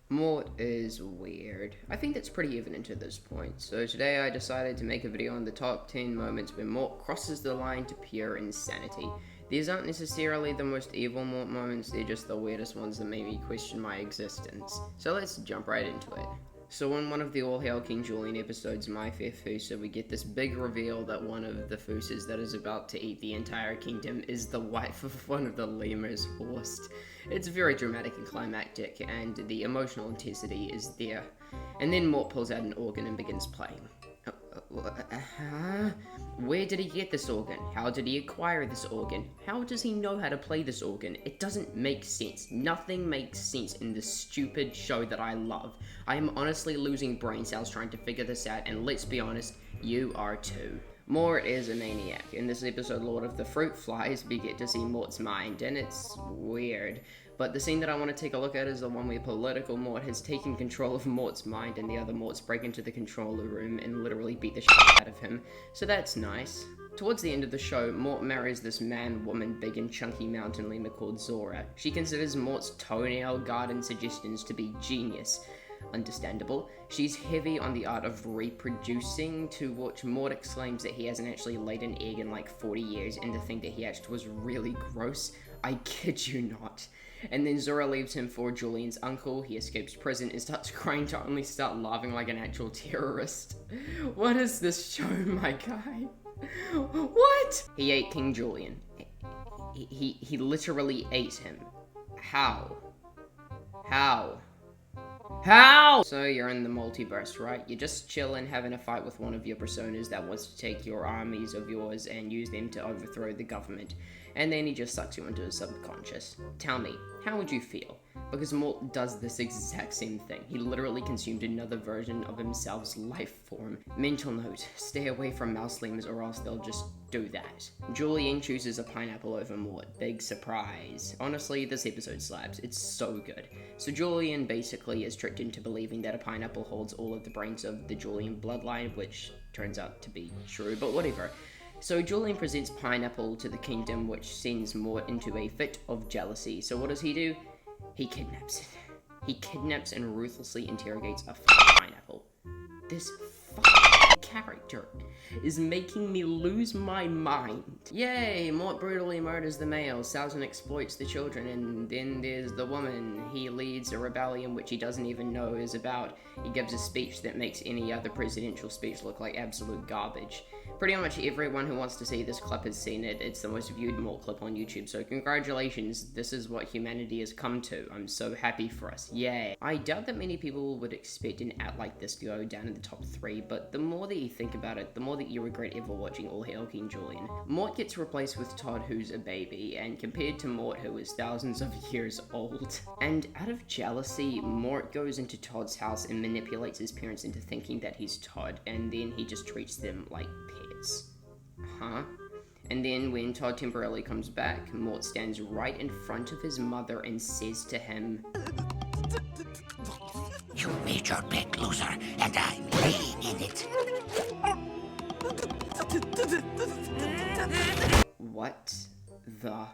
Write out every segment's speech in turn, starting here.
Mort is weird. I think that's pretty evident at this point. So today I decided to make a video on the top 10 moments where Mort crosses the line to pure insanity. These aren't necessarily the most evil Mort moments, they're just the weirdest ones that made me question my existence. So let's jump right into it. So in one of the All Hail King Julien episodes, My Fair Fusa, we get this big reveal that one of the Fusas that is about to eat the entire kingdom is the wife of one of the lemurs forced. It's very dramatic and climactic, and the emotional intensity is there. And then Mort pulls out an organ and begins playing. Where did he get this organ? How did he acquire this organ? How does he know how to play this organ? It doesn't make sense. Nothing makes sense in this stupid show that I love. I am honestly losing brain cells trying to figure this out, and let's be honest, you are too. Mort is a maniac. In this episode, Lord of the Fruit Flies, we get to see Mort's mind, and it's weird. But the scene that I want to take a look at is the one where political Mort has taken control of Mort's mind and the other Morts break into the controller room and literally beat the shit out of him. So that's nice. Towards the end of the show, Mort marries this man-woman big and chunky mountain lemur called Zora. She considers Mort's toenail garden suggestions to be genius. Understandable. She's heavy on the art of reproducing, to which Mort exclaims that he hasn't actually laid an egg in like 40 years and to think that he actually was really gross. I kid you not. And then Zora leaves him for Julien's uncle. He escapes prison and starts crying to only start laughing like an actual terrorist. What is this show, my guy? What? He ate King Julien. He literally ate him. How? How? How? So you're in the multiverse, right? You're just chilling, having a fight with one of your personas that wants to take your armies of yours and use them to overthrow the government. And then he just sucks you into his subconscious. Tell me, how would you feel? Because Mort does this exact same thing. He literally consumed another version of himself's life form. Mental note, stay away from mouse lemurs or else they'll just do that. Julien chooses a pineapple over Mort. Big surprise. Honestly, this episode slaps. It's so good. So Julien basically is tricked into believing that a pineapple holds all of the brains of the Julien bloodline, which turns out to be true, but whatever. So Julien presents pineapple to the kingdom, which sends Mort into a fit of jealousy. So what does he do? He kidnaps it. He kidnaps and ruthlessly interrogates a pineapple. This character is making me lose my mind. Yay, Mort brutally murders the male, sells and exploits the children, and then there's the woman. He leads a rebellion which he doesn't even know is about. He gives a speech that makes any other presidential speech look like absolute garbage. Pretty much everyone who wants to see this clip has seen it. It's the most viewed Mort clip on YouTube, so congratulations, this is what humanity has come to. I'm so happy for us, yay. I doubt that many people would expect an ad like this to go down in the top 3, but the more that you think about it, the more that you regret ever watching All Hail King Julien. Mort gets replaced with Todd, who's a baby, and compared to Mort, who is thousands of years old. And out of jealousy, Mort goes into Todd's house and manipulates his parents into thinking that he's Todd, and then he just treats them like pets. Huh? And then when Todd temporarily comes back, Mort stands right in front of his mother and says to him, "You made your bed, loser, and I'm laying in it." what the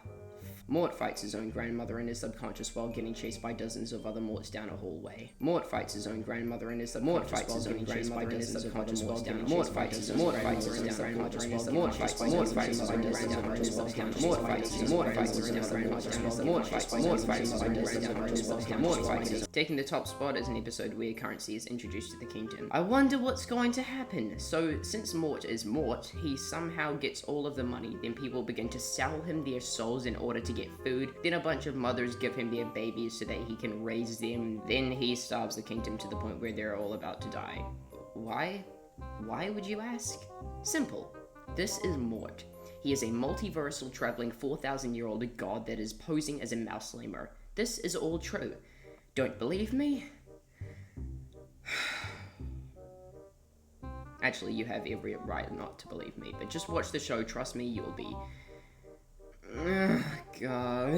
Mort fights his own grandmother in his subconscious while getting chased by dozens of other Morts down a hallway. Mort fights his own grandmother in his subconscious while getting chased by dozens of other Morts down a hallway. Mort fights his own grandmother in his subconscious while getting chased by dozens of other Morts down a hallway. Mort fights his own grandmother. Taking the top spot is an episode where currency is introduced to the kingdom. I wonder what's going to happen. So since Mort is Mort, he somehow gets all of the money. Then people begin to sell him their souls in order to get food. Then a bunch of mothers give him their babies so that he can raise them. Then he starves the kingdom to the point where they're all about to die. Why? Why would you ask? Simple. This is Mort. He is a multiversal traveling 4,000-year-old god that is posing as a mouse lemur. This is all true. Don't believe me? Actually, you have every right not to believe me, but just watch the show, trust me, you'll be... God.